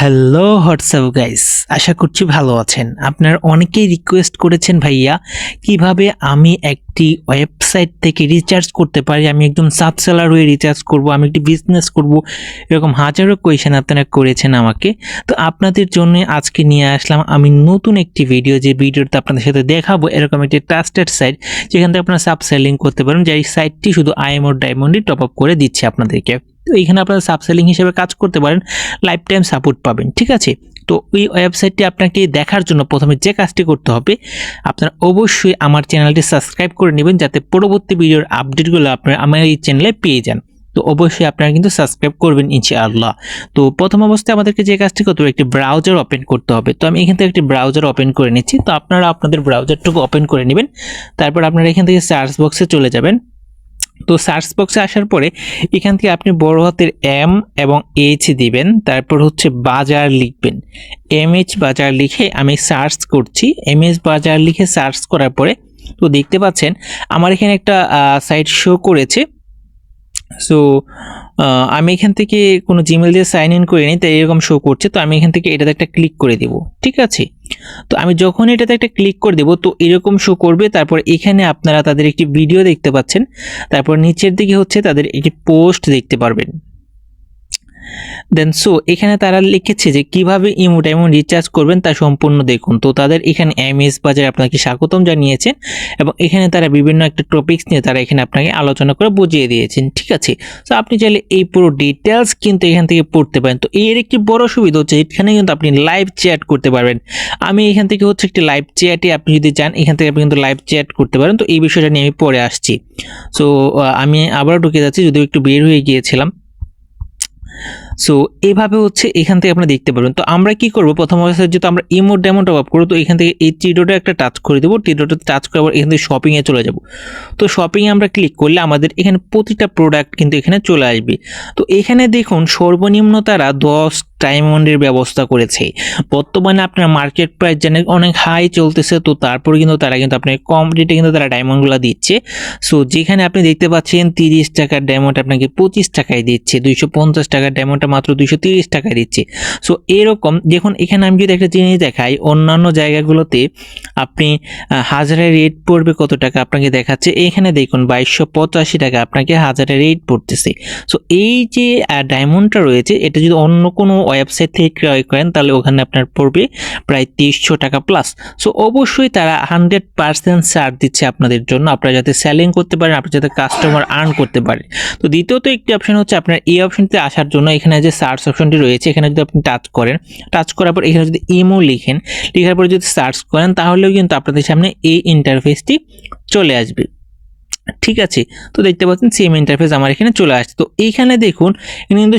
Hello WhatsApp guys, আশা করছি ভালো আছেন। আপনারা অনেকেই রিকোয়েস্ট করেছেন ভাইয়া কিভাবে আমি একটি ওয়েবসাইট থেকে রিচার্জ করতে পারি, আমি একদম সাব সেলার হয়ে রিচার্জ করব, আমি একটি বিজনেস করব, এরকম হাজারো কোয়েশ্চেন আপনারা করেছেন আমাকে। তো আপনাদের জন্য আজকে নিয়ে আসলাম আমি নতুন একটি ভিডিও, যে ভিডিওতে আপনাদের সাথে দেখাবো এরকম একটি ট্রাস্টেড সাইট যেখান থেকে আপনারা সাব সেলিং করতে পারেন, যে এই সাইটটি শুধু আইএমও ডায়মন্ডই টপ আপ করে দিচ্ছে আপনাদেরকে। তো এখানে আপনারা সাবসেলিং হিসেবে কাজ করতে পারেন, লাইফ টাইম সাপোর্ট পাবেন, ঠিক আছে। তো এই ওয়েবসাইটটি আপনাকে দেখার জন্য প্রথমে যে কাজটি করতে হবে, আপনারা অবশ্যই আমার চ্যানেলটি সাবস্ক্রাইব করে নেবেন, যাতে পরবর্তী ভিডিওর আপডেটগুলো আপনারা আমার এই চ্যানেলে পেয়ে যান। তো অবশ্যই আপনারা কিন্তু সাবস্ক্রাইব করবেন ইনশাআল্লাহ। তো প্রথম অবস্থায় আমাদেরকে যে কাজটি করতে হবে, একটি ব্রাউজার ওপেন করতে হবে। তো আমি এখান থেকে একটি ব্রাউজার ওপেন করে নিচ্ছি। তো আপনারা আপনাদের ব্রাউজারটুকু ওপেন করে নেবেন, তারপর আপনারা এখান থেকে সার্চ বক্সে চলে যাবেন। তো সার্চ বক্সে আসার পরে এখান থেকে আপনি বড় হাতের এম এবং এইচ দিবেন, তারপর হচ্ছে বাজার লিখবেন, এমএইচ বাজার লিখে আমি সার্চ করছি। এমএইচ বাজার লিখে সার্চ করার পরে তো দেখতে পাচ্ছেন আমার এখানে একটা সাইট শো করেছে। সো আমি এখান থেকে কোনো জিমেল দিয়ে সাইন ইন করিনি, তাই এরকম শো করছে। তো আমি এখান থেকে এটাতে একটা ক্লিক করে দেব, ঠিক আছে। তো আমি যখন এটাতে একটা ক্লিক করে দেব তো এরকম শো করবে। তারপর এখানে আপনারা তাদের একটি ভিডিও দেখতে পাচ্ছেন, তারপর নিচের দিকে হচ্ছে তাদের একটি পোস্ট দেখতে পারবেন। দেন সো এখানে তারা লিখেছে যে কিভাবে ইমো ডায়মন্ড রিচার্জ করবেন তা সম্পূর্ণ দেখুন। তো তাদের এখানে এমএস বাজার আপনাকে স্বাগতম জানিয়েছেন, এবং এখানে তারা বিভিন্ন একটা টপিকস নিয়ে তারা এখানে আপনাকে আলোচনা করে বুঝিয়ে দিয়েছেন, ঠিক আছে। তো আপনি চাইলে এই পুরো ডিটেলস কিন্তু এখান থেকে পড়তে পারেন। তো এর একটি বড় সুবিধা হচ্ছে এখানে কিন্তু আপনি লাইভ চ্যাট করতে পারবেন। আমি এখান থেকে হচ্ছে একটি লাইভ চ্যাটে আপনি যদি চান এখান থেকে আপনি কিন্তু লাইভ চ্যাট করতে পারেন। তো এই বিষয়টা নিয়ে আমি পরে আসছি। সো আমি আবারও ঢুকে যাচ্ছি, যদিও একটু বের হয়ে গিয়েছিলাম। সো এইভাবে হচ্ছে এখান থেকে আপনি দেখতে পারবেন। তো আমরা কি করব, প্রথম অবস্থায় যেহেতু আমরা ইমোট ডেমো টপ আপ করব, তো এখান থেকে এই টিডোটা একটা টাচ করে দেবো। টিডোটা টাচ করার পর এখান থেকে শপিংয়ে চলে যাব। তো শপিংয়ে আমরা ক্লিক করলে আমাদের এখানে প্রতিটা প্রোডাক্ট কিন্তু এখানে চলে আসবে। তো এখানে দেখুন সর্বনিম্ন তারা 10 ডায়মন্ডের ব্যবস্থা করেছে। বর্তমানে আপনার মার্কেট প্রাইস জানেন অনেক হাই চলতেছে, তো তারপরে কিন্তু তারা কিন্তু আপনাকে কম রেটে কিন্তু তারা ডায়মন্ডগুলো দিচ্ছে। সো যেখানে আপনি দেখতে পাচ্ছেন 30 টাকার ডায়মন্ড আপনাকে 25 টাকায় দিচ্ছে, 250 টাকার ডায়মন্ডটা মাত্র 230 টাকায় দিচ্ছে। সো এরকম দেখুন, এখানে আমি যদি একটা জিনিস দেখাই, অন্যান্য জায়গাগুলোতে আপনি হাজারের রেট পড়বে কত টাকা আপনাকে দেখাচ্ছে, এখানে দেখুন 2285 টাকা আপনাকে হাজারের রেট পড়তেছে। সো এই যে ডায়মন্ডটা রয়েছে, এটা যদি অন্য কোনো ওয়েবসাইট থেকে ক্রয় করেন তাহলে ওখানে আপনার পড়বে প্রায় 2300 টাকা প্লাস। সো অবশ্যই তারা 100% ছাড় দিচ্ছে আপনাদের জন্য, আপনারা যাতে সেলিং করতে পারেন, আপনারা যাতে কাস্টমার আর্ন করতে পারেন। তো দ্বিতীয়ত একটি অপশন হচ্ছে আপনার এই অপশনটিতে আসার জন্য এখানে যে সার্চ অপশনটি রয়েছে, এখানে যদি আপনি টাচ করেন, টাচ করার পর এখানে যদি ইমো লিখেন, লেখার পরে যদি সার্চ করেন তাহলেও কিন্তু আপনাদের সামনে এই ইন্টারফেসটি চলে আসবে, ঠিক আছে। তো দেখতে পাচ্ছেন সেম ইন্টারফেস আমার এখানে চলে আসছে। তো এইখানে দেখুন এখানে কিন্তু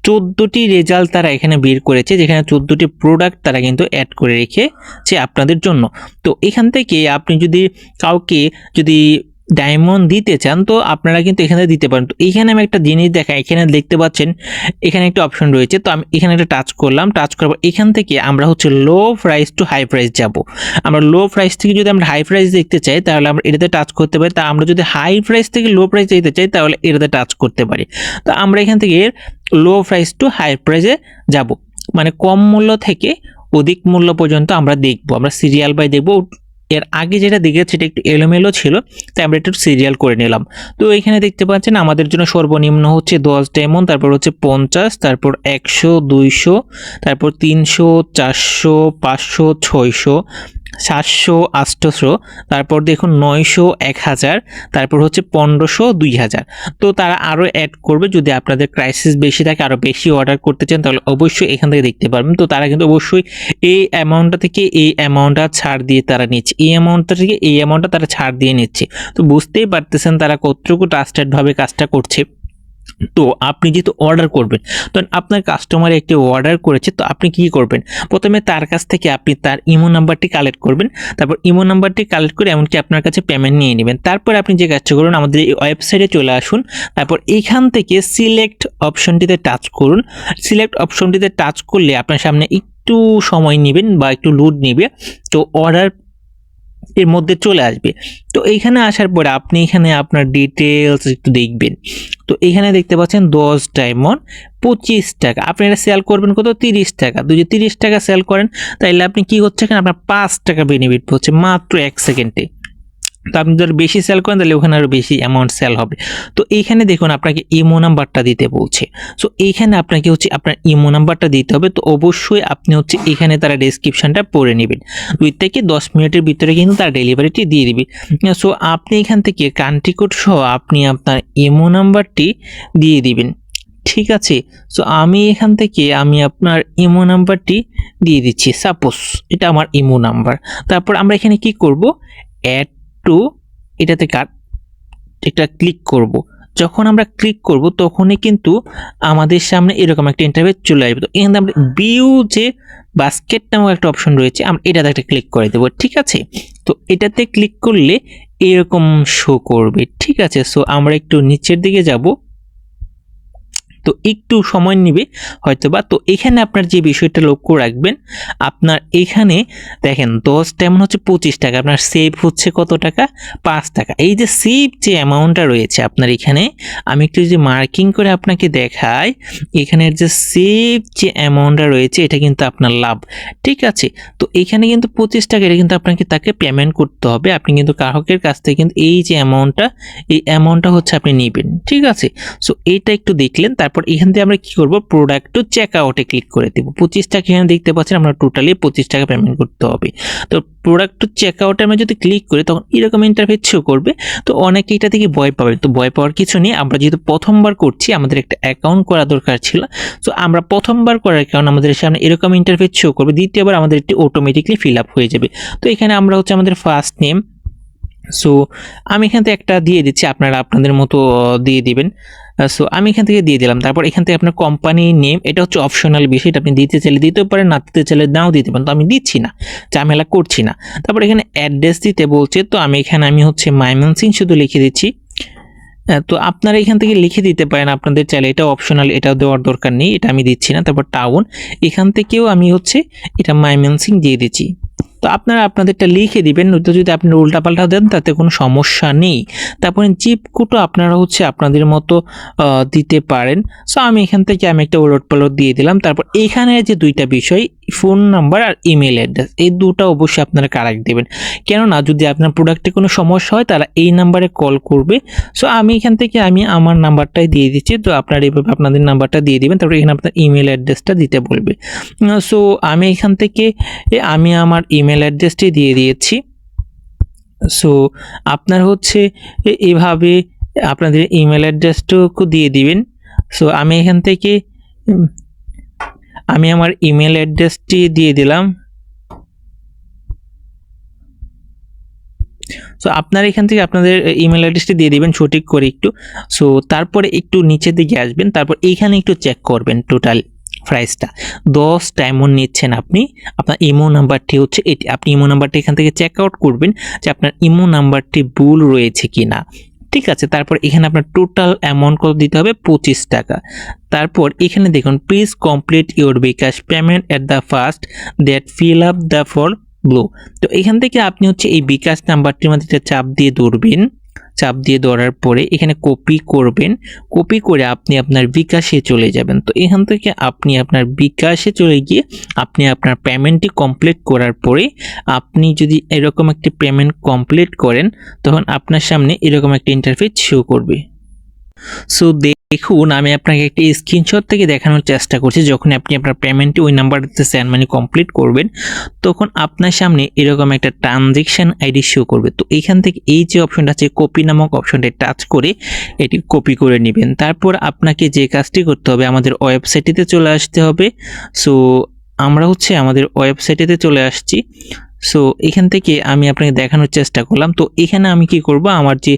14টি রেজাল্ট তারা এখানে বের করেছে, যেখানে 14টি প্রোডাক্ট তারা কিন্তু অ্যাড করে রেখেছে আপনাদের জন্য। তো এখান থেকে আপনি যদি কাউকে যদি ডায়মন্ড দিতে চান তো আপনারা কিন্তু এখানে দিতে পারেন। তো এইখানে আমি একটা জিনিস দেখাই, এখানে দেখতে পাচ্ছেন এখানে একটা অপশন রয়েছে। তো আমি এখানে একটা টাচ করলাম, টাচ করার পর এখান থেকে আমরা হচ্ছে low price to high price যাব। আমরা লো প্রাইস থেকে যদি আমরা হাই প্রাইস দেখতে চাই তাহলে আমরা এটাতে টাচ করতে পারি। তা আমরা যদি হাই প্রাইস থেকে লো প্রাইস দেখতে চাই তাহলে এটাতে টাচ করতে পারি। তো আমরা এখান থেকে লো প্রাইস টু হাই প্রাইসে যাব, মানে কম মূল্য থেকে অধিক মূল্য পর্যন্ত আমরা দেখবো, আমরা সিরিয়াল বাই দেখবো। এর আগে যেটা দেখেছি সেটা একটু এলোমেলো ছিল, তাই আমরা একটু সিরিয়াল করে নিলাম। তো এখানে দেখতে পাচ্ছেন আমাদের জন্য সর্বনিম্ন হচ্ছে 10 ডায়মন্ড, তারপর হচ্ছে 50, তারপর 100, 200, তারপর 300, 400, 500, 600, 700, 800, তারপর দেখুন 900, 1000, তারপর হচ্ছে 1500, 2000। তো তারা আরও অ্যাড করবে, যদি আপনাদের ক্রাইসিস বেশি থাকে, আরও বেশি অর্ডার করতে চান তাহলে অবশ্যই এখান থেকে দেখতে পারবেন। তো তারা কিন্তু অবশ্যই এই অ্যামাউন্টটা থেকে এই অ্যামাউন্টটা ছাড় দিয়ে তারা নিচ্ছে, এই অ্যামাউন্টটা থেকে এই অ্যামাউন্টটা তারা ছাড় দিয়ে নিচ্ছে। তো বুঝতেই পারতেছেন তারা কতটুকু ট্রাস্টেডভাবে কাজটা করছে। তো আপনি যেহেতু অর্ডার করবেন, তো আপনার কাস্টমার একটি অর্ডার করেছে, তো আপনি কি করবেন, প্রথমে তার কাছ থেকে আপনি তার ইমো নাম্বারটি কালেক্ট করবেন। তারপর ইমো নাম্বারটি কালেক্ট করে এমনকি আপনার কাছে পেমেন্ট নিয়ে নেবেন। তারপর আপনি যে কাজটা করুন, আমাদের এই ওয়েবসাইটে চলে আসুন, তারপর এইখান থেকে সিলেক্ট অপশনটিতে টাচ করুন। সিলেক্ট অপশনটিতে টাচ করলে আপনার সামনে একটু সময় নেবেন বা একটু লোড নেবে। তো অর্ডার এর মধ্যে চলে আসবে। তো এইখানে আসার পরে আপনি এখানে আপনার ডিটেলস একটু দেখবেন। তো এখানে দেখতে পাচ্ছেন 10 ডায়মন্ড 25 টাকা, আপনি এটা সেল করবেন কত 30 টাকা। যদি 30 টাকা সেল করেন তাহলে আপনি কি হচ্ছে এখানে আপনার 5 টাকা বেনিফিট হচ্ছে মাত্র 1 সেকেন্ডে। তো আপনি যদি বেশি সেল করেন তাহলে ওখানে আরো বেশি অ্যামাউন্ট সেল হবে। তো এইখানে দেখুন আপনাকে ইমো নাম্বারটা দিতে বলছে। সো এইখানে আপনাকে হচ্ছে আপনার ইমো নাম্বারটা দিতে হবে। তো অবশ্যই আপনি হচ্ছে এখানে তারা ডেসক্রিপশনটা পড়ে নেবেন, 2 থেকে 10 মিনিটের ভিতরে কিন্তু তারা ডেলিভারিটি দিয়ে দিবে। সো আপনি এখান থেকে কান্ট্রি কোড সহ আপনি আপনার ইমো নাম্বারটি দিয়ে দিবেন, ঠিক আছে। সো আমি এখান থেকে আমি আপনার ইমো নাম্বারটি দিয়ে দিচ্ছি, সাপোজ এটা আমার ইমো নাম্বার। তারপর আমরা এখানে কি করব, অ্যাড টু এটাতে এটা ক্লিক করব। যখন আমরা ক্লিক করব তখনই কিন্তু আমাদের সামনে এরকম একটা ইন্টারফেস চলে আসবে। তো এখানে আমরা ভিউ যে বাস্কেট নামক একটা অপশন রয়েছে আমরা এটাতে একটা ক্লিক করে দেবো, ঠিক আছে। তো এটাতে ক্লিক করলে এরকম শো করবে, ঠিক আছে। সো আমরা একটু নিচের দিকে যাব, তো একটু সময় নেবে হয়তোবা। তো এখানে আপনার যে বিষয়টা লক্ষ্য রাখবেন, আপনার এখানে দেখেন 10 তেমন হচ্ছে 25 টাকা, আপনার সেভ হচ্ছে কত টাকা 5 টাকা। এই যে সেভ যে অ্যামাউন্টটা রয়েছে আপনার এখানে, আমি একটু যে মার্কিং করে আপনাকে দেখাই, এখানের যে সেভ যে অ্যামাউন্টটা রয়েছে এটা কিন্তু আপনার লাভ, ঠিক আছে। তো এখানে কিন্তু 25 টাকা, এটা কিন্তু আপনাকে তাকে পেমেন্ট করতে হবে। আপনি কিন্তু গ্রাহকের কাছ থেকে কিন্তু এই যে অ্যামাউন্টটা, এই অ্যামাউন্টটা হচ্ছে আপনি নেবেন, ঠিক আছে। সো এইটা একটু দেখলেন। তারপর এখান থেকে আমরা কি করব, প্রোডাক্ট টু চেক আউটে ক্লিক করে দেব। 25 টাকা এখানে দেখতে পাচ্ছেন আমরা টোটালি 25 টাকা পেমেন্ট করতে হবে। তো প্রোডাক্ট টু চেক আউটে আমরা যদি ক্লিক করি তখন এরকম ইন্টারফেস শো করবে। তো অনেকে এটা থেকে ভয় পাবে, তো ভয় পাওয়ার কিছু নেই। আমরা যেহেতু প্রথমবার করছি আমাদের একটা অ্যাকাউন্ট করা দরকার ছিল। সো আমরা প্রথমবার করার কারণে আমাদের সামনে এরকম ইন্টারফেস শো করবে, দ্বিতীয়বার আমাদের এটি অটোমেটিকলি ফিল আপ হয়ে যাবে। তো এখানে আমরা হচ্ছে আমাদের ফার্স্ট নেম, সো আমি এখান থেকে একটা দিয়ে দিচ্ছি, আপনারা আপনাদের মতো দিয়ে দিবেন। সো আমি এখান থেকে দিয়ে দিলাম। তারপর এখান থেকে আপনার কোম্পানি নেম, এটা হচ্ছে অপশনাল বিষয়, এটা আপনি দিতে চাইলে দিতেও পারেন, না দিতে চাইলে নাও দিতে পারেন। তো আমি দিচ্ছি না, ঝামেলা করছি না। তারপর এখানে অ্যাড্রেস দিতে বলছে, তো আমি এখানে আমি হচ্ছে ময়মনসিংহ শুধু লিখে দিচ্ছি। তো আপনারা এখান থেকে লিখে দিতে পারেন আপনাদের চাইলে, এটা অপশনাল, এটাও দেওয়ার দরকার নেই, এটা আমি দিচ্ছি না। তারপর টাউন, এখান থেকেও আমি হচ্ছে এটা ময়মনসিংহ দিয়ে দিচ্ছি। তো আপনারা আপনাদেরটা লিখে দিবেন, নয়তো যদি আপনি উল্টাপাল্টা দেন তাতে কোনো সমস্যা নেই। তারপরে জিপ কোডও আপনারা হচ্ছে আপনাদের মতো দিতে পারেন। সো আমি এখান থেকে আমি একটা উলটপালট দিয়ে দিলাম। তারপর এখানে যে দুইটা বিষয়, ফোন নাম্বার আর ইমেল অ্যাড্রেস, এই দুটো অবশ্যই আপনারা কারেক্ট দেবেন। কেননা যদি আপনার প্রোডাক্টে কোনো সমস্যা হয় তারা এই নাম্বারে কল করবে। সো আমি এখান থেকে আমি আমার নাম্বারটাই দিয়ে দিচ্ছি। তো আপনারা এইভাবে আপনাদের নাম্বারটা দিয়ে দিবেন। তারপর এখানে আপনার ইমেল অ্যাড্রেসটা দিতে বলবে। সো আমি এখান থেকে আমি আমার ইমেল অ্যাড্রেসটি দিয়ে দিয়েছি। সো আপনার হচ্ছে এভাবে আপনাদের ইমেল অ্যাড্রেসটুকু দিয়ে দিবেন। সো আমি এখান থেকে আমি আমার ইমেল অ্যাড্রেসটি দিয়ে দিলাম। সো আপনারা এখান থেকে আপনাদের ইমেল অ্যাড্রেসটি দিয়ে দিবেন সঠিক করে একটু। সো তারপরে একটু নিচের দিকে আসবেন, তারপর এইখানে একটু চেক করবেন টোটাল প্রাইসটা 10 ডায়মন্ড নিচ্ছেন আপনি। আপনার ইমো নাম্বারটি হচ্ছে এটি, আপনি ইমো নাম্বারটি এখান থেকে চেক আউট করবেন যে আপনার ইমো নাম্বারটি ভুল রয়েছে কিনা, ঠিক আছে। তারপর এখানে আপনার টোটাল অ্যামাউন্ট কত দিতে হবে 25 টাকা। তারপর এখানে দেখুন please complete your bKash payment at the first that fill up the for blue. তো এখান থেকে আপনি হচ্ছে এই বিকাশ নাম্বারটির মধ্যে চাপ দিয়ে ধরবেন, চাপ দিয়ে ধরার পরে এখানে কপি করবেন, কপি করে আপনি আপনার বিকাশে চলে যাবেন। তো এখান থেকে আপনি আপনার বিকাশে চলে গিয়ে আপনি আপনার পেমেন্টটি কমপ্লিট করার পরে আপনি যদি এরকম একটি পেমেন্ট কমপ্লিট করেন তখন আপনার সামনে এরকম একটা ইন্টারফেস শো করবে। সো দেখুন আমি আপনাকে একটি স্ক্রিনশট থেকে দেখানোর চেষ্টা করছি, যখন আপনি আপনার পেমেন্টটি ওই নাম্বারটিতে সেন্ড মানি কমপ্লিট করবেন তখন আপনার সামনে এরকম একটা ট্রানজ্যাকশন আইডি শো করবে। তো এইখান থেকে এই যে অপশনটা আছে কপি নামক অপশনটা টাচ করে এটি কপি করে নেবেন। তারপর আপনাকে যে কাজটি করতে হবে আমাদের ওয়েবসাইটটিতে চলে আসতে হবে। সো আমরা হচ্ছে আমাদের ওয়েবসাইটেতে চলে আসছি। সো এখান থেকে আমি আপনাকে দেখানোর চেষ্টা করলাম। তো এখানে আমি কি করব, আমার যে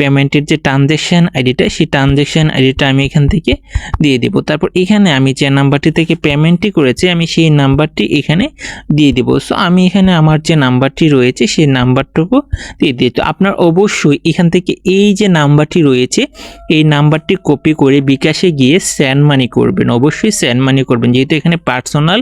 পেমেন্টের যে ট্রানজ্যাকশন আইডিটা সেই ট্রানজ্যাকশন আইডিটা আমি এখান থেকে দিয়ে দেব। তারপর এখানে আমি যে নাম্বারটি থেকে পেমেন্টটি করেছি আমি সেই নাম্বারটি এখানে দিয়ে দেব। সো আমি এখানে আমার যে নাম্বারটি রয়েছে সেই নাম্বারটুকু দিয়ে দিই। তো আপনার অবশ্যই এখান থেকে এই যে নাম্বারটি রয়েছে এই নাম্বারটি কপি করে বিকাশে গিয়ে সেন্ড মানি করবেন, অবশ্যই সেন্ড মানি করবেন, যেহেতু এখানে পার্সোনাল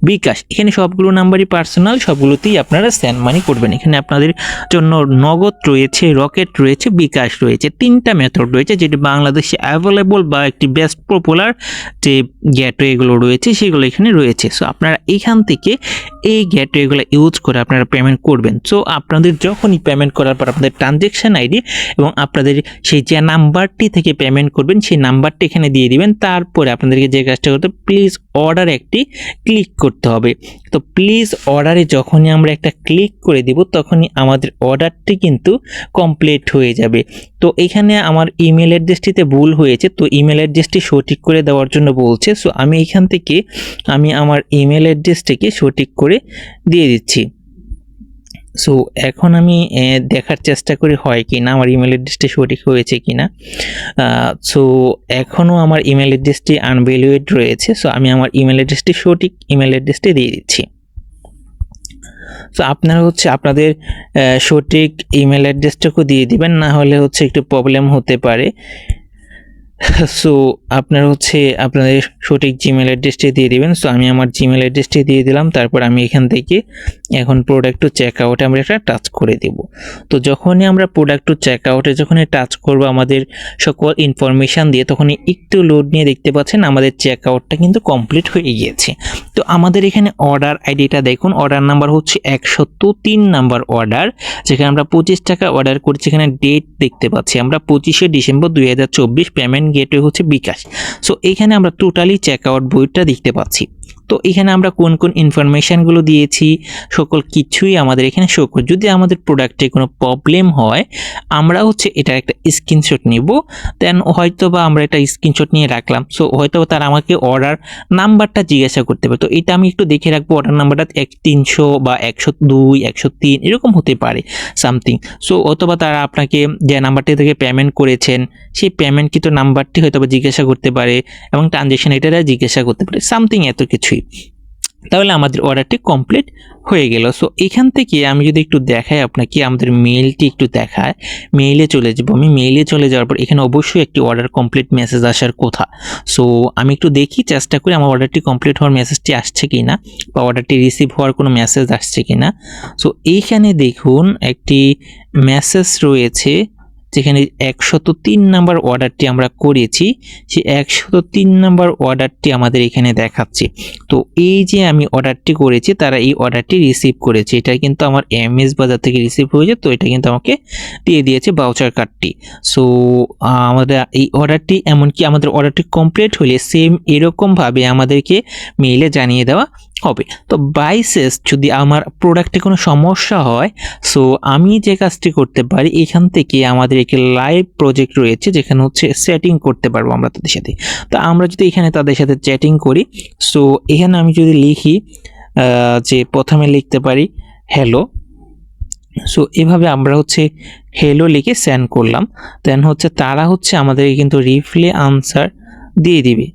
বিকাশ, এখানে সবগুলো নাম্বারই পার্সোনাল, সবগুলোতে নাম্বারটিতেই আপনারা সেন্ড মানি করবেন। এখানে আপনাদের জন্য নগদ রয়েছে, রকেট রয়েছে, বিকাশ রয়েছে, 3টা মেথড রয়েছে যেটি বাংলাদেশে অ্যাভেলেবল বা একটি বেস্ট পপুলার যে গেটওয়েগুলো রয়েছে সেগুলো এখানে রয়েছে। সো আপনারা এখান থেকে এই গেটওয়েগুলো ইউজ করে আপনারা পেমেন্ট করবেন। সো আপনাদের যখনই পেমেন্ট করার পর আপনাদের ট্রানজ্যাকশন আইডি এবং আপনাদের সেই যে নাম্বারটি থেকে পেমেন্ট করবেন সেই নাম্বারটি এখানে দিয়ে দিবেন। তারপরে আপনাদেরকে যে কাজটা করতে প্লিজ অর্ডার একটি ক্লিক করতে হবে। তো প্লিজ অর্ডারে যখনই আমরা একটা ক্লিক করে দিব তখনই আমাদের অর্ডারটি কিন্তু কমপ্লিট হয়ে যাবে। তো এখানে আমার ইমেল অ্যাড্রেসটিতে ভুল হয়েছে, তো ইমেল অ্যাড্রেসটি সঠিক করে দেওয়ার জন্য বলছে। সো আমি এখান থেকে আমার ইমেল অ্যাড্রেসটিকে সঠিক করে দিয়ে দিচ্ছি। সো এখন আমি দেখার চেষ্টা করি হয় কি না আমার ইমেল অ্যাড্রেসটি সঠিক হয়েছে কি না। সো এখনও আমার ইমেল অ্যাড্রেসটি আনভ্যালিড রয়েছে। সো আমি আমার ইমেল অ্যাড্রেসটি সঠিক ইমেল অ্যাড্রেসটি দিয়ে দিচ্ছি। সো আপনারা হচ্ছে আপনাদের সঠিক ইমেল অ্যাড্রেসটাকে দিয়ে দিবেন, না হলে হচ্ছে একটু প্রবলেম হতে পারে। সো আপনারা হচ্ছে আপনাদের সঠিক জিমেল অ্যাড্রেসটি দিয়ে দিবেন। সো আমি আমার জিমেল অ্যাড্রেসটি দিয়ে দিলাম। তারপর আমি এখান থেকে এখন প্রোডাক্ট টু চেক আউটে আমরা এটা টাচ করে দেব। তো যখনই আমরা প্রোডাক্ট টু চেক আউটে যখনই টাচ করব আমাদের সকল ইনফরমেশান দিয়ে, তখনই একটু লোড নিয়ে দেখতে পাচ্ছেন আমাদের চেক আউটটা কিন্তু কমপ্লিট হয়ে গিয়েছে। তো আমাদের এখানে অর্ডার আইডিটা দেখুন, অর্ডার নাম্বার হচ্ছে 103 নাম্বার অর্ডার, যেখানে আমরা 25 টাকা অর্ডার করছি। এখানে ডেট দেখতে পাচ্ছি আমরা 25শে ডিসেম্বর 2024, পেমেন্ট গেটওয়ে হচ্ছে বিকাশ। সো এখানে আমরা টোটালি চেকআউট বইটা দেখতে পাচ্ছি। তো এখানে আমরা কোন কোন ইনফরমেশানগুলো দিয়েছি সকল কিছুই আমাদের এখানে শো করে। যদি আমাদের প্রোডাক্টে কোনো প্রবলেম হয় আমরা হচ্ছে এটার একটা স্ক্রিনশট নিব, দেন হয়তো বা আমরা একটা স্ক্রিনশট নিয়ে রাখলাম। সো হয়তো তারা আমাকে অর্ডার নাম্বারটা জিজ্ঞাসা করতে পারে, তো এটা আমি একটু দেখে রাখবো। অর্ডার নাম্বারটা 300 বা 102, 103 এরকম হতে পারে সামথিং। সো অথবা তারা আপনাকে যে নাম্বারটি থেকে পেমেন্ট করেছেন সেই পেমেন্ট কিন্তু নাম্বারটি হয়তো বা জিজ্ঞাসা করতে পারে এবং ট্রানজ্যাকশন এটা জিজ্ঞাসা করতে পারে সামথিং এত কিছুই। তাহলে আমাদের অর্ডারটি কমপ্লিট হয়ে গেল। সো এখান থেকে আমি যদি একটু দেখাই আপনাকে, আমাদের মেইলটি একটু দেখায়, মেইলে চলে যাব। আমি মেইলে চলে যাওয়ার পর এখানে অবশ্যই একটি অর্ডার কমপ্লিট মেসেজ আসার কথা। সো আমি একটু দেখি, চেষ্টা করি আমার অর্ডারটি কমপ্লিট হওয়ার মেসেজটি আসছে কি না বা অর্ডারটি রিসিভ হওয়ার কোনো মেসেজ আসছে কি না। সো এইখানে দেখুন একটি মেসেজ রয়েছে যেখানে 103 নাম্বার অর্ডারটি আমরা করেছি, সেই 103 নাম্বার অর্ডারটি আমাদের এখানে দেখাচ্ছে। তো এই যে আমি অর্ডারটি করেছি তারা এই অর্ডারটি রিসিভ করেছে, এটা কিন্তু আমার এমএস বাজার থেকে রিসিভ হয়েছে। তো এটা কিন্তু আমাকে দিয়ে দিয়েছে ভাউচার কার্ডটি। সো আমাদের এই অর্ডারটি, এমনকি আমাদের অর্ডারটি কমপ্লিট হলে সেম এরকমভাবে আমাদেরকে মেইলে জানিয়ে দেওয়া হবে। তো বাইসেস যদি আমার প্রোডাক্টে কোনো সমস্যা হয়, সো আমি যে কাজটি করতে পারি এখান থেকে আমাদের একটি লাইভ প্রজেক্ট রয়েছে যেখানে হচ্ছে সেটিং করতে পারবো আমরা তাদের সাথে। তো আমরা যদি এখানে তাদের সাথে চ্যাটিং করি, সো এখানে আমি যদি লিখি যে প্রথমে লিখতে পারি হ্যালো। সো এভাবে আমরা হচ্ছে হ্যালো লিখে সেন্ড করলাম, দেন হচ্ছে তারা হচ্ছে আমাদেরকে কিন্তু রিপ্লাই আনসার দিয়ে দিবে।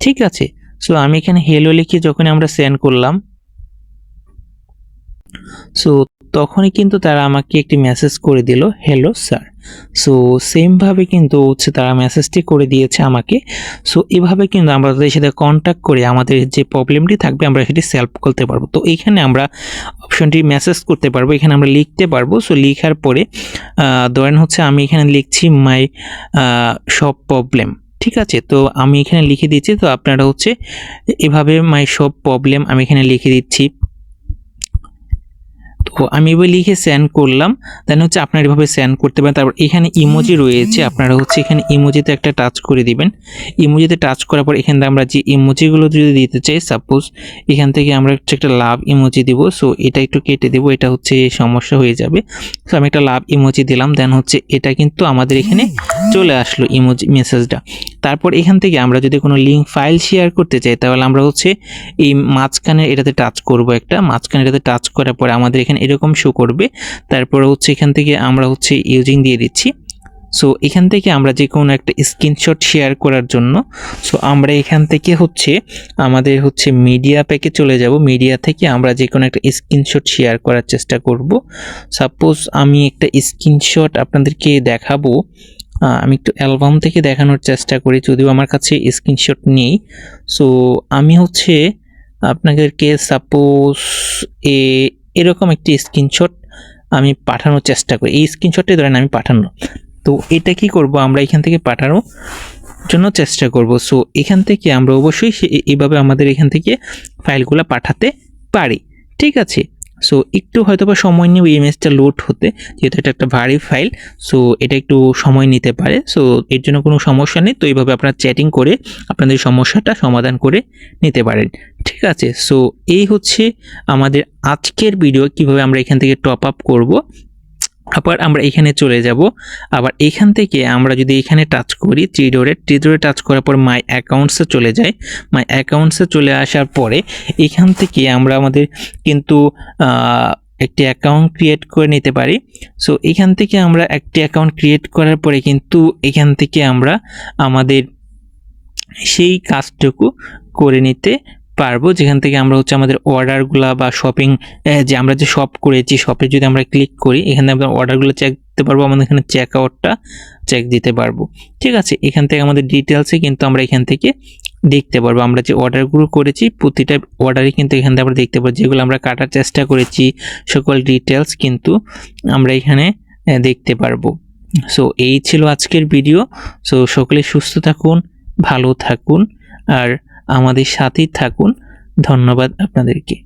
ঠিক আছে, সো আমি এখানে হ্যালো লিখে যখন আমরা সেন্ড করলাম, সো তখনই কিন্তু তারা আমাকে একটি মেসেজ করে দিল হ্যালো স্যার। সো সেমভাবে কিন্তু হচ্ছে তারা মেসেজটি করে দিয়েছে আমাকে। সো এভাবে কিন্তু আমরা তাদের সাথে কন্ট্যাক্ট করে আমাদের যে প্রবলেমটি থাকবে আমরা সেটি সলভ করতে পারবো। তো এইখানে আমরা অপশনটি মেসেজ করতে পারবো, এখানে আমরা লিখতে পারবো। সো লেখার পরে ধরেন হচ্ছে আমি এখানে লিখছি মাই সব প্রবলেম। ঠিক আছে, তো আমি এখানে লিখে দিচ্ছি। তো আপনারা হচ্ছে এভাবে মাই সব প্রবলেম আমি এখানে লিখে দিচ্ছি। তো আমি এবার লিখে সেন্ড করলাম, দেন হচ্ছে আপনারা এভাবে সেন্ড করতে পারেন। তারপর এখানে ইমোজি রয়েছে, আপনারা হচ্ছে এখানে ইমোজিতে একটা টাচ করে দিবেন। ইমোজিতে টাচ করার পর এখানে আমরা যে ইমোজিগুলো যদি দিতে চাই, সাপোজ এখান থেকে আমরা হচ্ছে একটা লাভ ইমোজি দিব। সো এটা একটু কেটে দেবো, এটা হচ্ছে সমস্যা হয়ে যাবে। সো আমি একটা লাভ ইমোজি দিলাম, দেন হচ্ছে এটা কিন্তু আমাদের এখানে চলে আসলো ইমোজি মেসেজটা। তারপর এখান থেকে আমরা যদি কোনো লিঙ্ক ফাইল শেয়ার করতে চাই তাহলে আমরা হচ্ছে এই মাঝখানে এটাতে টাচ করব, একটা মাঝখানে এটাতে টাচ করার পরে আমাদের এখানে এরকম শো করবে। তারপরে হচ্ছে এখান থেকে আমরা হচ্ছে ইউজিং দিয়ে দিচ্ছি। সো এখান থেকে আমরা যে কোনো একটা স্ক্রিনশট শেয়ার করার জন্য, সো আমরা এখান থেকে হচ্ছে আমাদের হচ্ছে মিডিয়া প্যাকে চলে যাব। মিডিয়া থেকে আমরা যে কোনো একটা স্ক্রিনশট শেয়ার করার চেষ্টা করব। সাপোজ আমি একটা স্ক্রিনশট আপনাদেরকে দেখাবো, আমি একটু অ্যালবাম থেকে দেখানোর চেষ্টা করি, যদিও আমার কাছে স্ক্রিনশট নেই। সো আমি হচ্ছে আপনাদেরকে সাপোজ এরকম একটি স্ক্রিনশট আমি পাঠানোর চেষ্টা করি। এই স্ক্রিনশটটাই ধরেন আমি পাঠানো, তো এটা কি করব, আমরা এখান থেকে পাঠানোর জন্য চেষ্টা করব। সো এখান থেকে আমরা অবশ্যই এইভাবে আমাদের এখান থেকে ফাইলগুলো পাঠাতে পারি, ঠিক আছে। সো একটু হয়তোবা সময় নেবে ইমেজটা লোড হতে, যেহেতু এটা একটা ভারী ফাইল, সো এটা একটু সময় নিতে পারে। সো এর জন্য কোনো সমস্যা নেই। তো এইভাবে আপনারা চ্যাটিং করে আপনাদের সমস্যাটা সমাধান করে নিতে পারেন, ঠিক আছে। সো এই হচ্ছে আমাদের আজকের ভিডিও, কিভাবে আমরা এখান থেকে টপ আপ করব। আবার আমরা এখানে চলে যাব, আবার এখান থেকে আমরা যদি এখানে টাচ করি থ্রি ডটে টাচ করার পর মাই অ্যাকাউন্টসে চলে যায়। মাই অ্যাকাউন্টসে চলে আসার পরে এখান থেকে আমরা আমাদের কিন্তু একটি অ্যাকাউন্ট ক্রিয়েট করে নিতে পারি। সো এখান থেকে আমরা একটি অ্যাকাউন্ট ক্রিয়েট করার পরে কিন্তু এখান থেকে আমরা আমাদের সেই কাজটুকু করে নিতে পারবো, যেখান থেকে আমরা হচ্ছে আমাদের অর্ডারগুলা বা শপিং, যে আমরা যে শপ করেছি, শপে যদি আমরা ক্লিক করি এখানে আমরা অর্ডারগুলো চেক দিতে পারবো, আমাদের এখানে চেক আউটটা চেক দিতে পারবো, ঠিক আছে। এখান থেকে আমাদের ডিটেলসে কিন্তু আমরা এখান থেকে দেখতে পারবো, আমরা যে অর্ডারগুলো করেছি প্রতিটা অর্ডারই কিন্তু এখান থেকে আমরা দেখতে পারবো, যেগুলো আমরা কাটার চেষ্টা করেছি সকল ডিটেলস কিন্তু আমরা এখানে দেখতে পারবো। সো এই ছিল আজকের ভিডিও। সো সকলে সুস্থ থাকুন, ভালো থাকুন আর আমাদের সাথেই থাকুন। ধন্যবাদ আপনাদেরকে।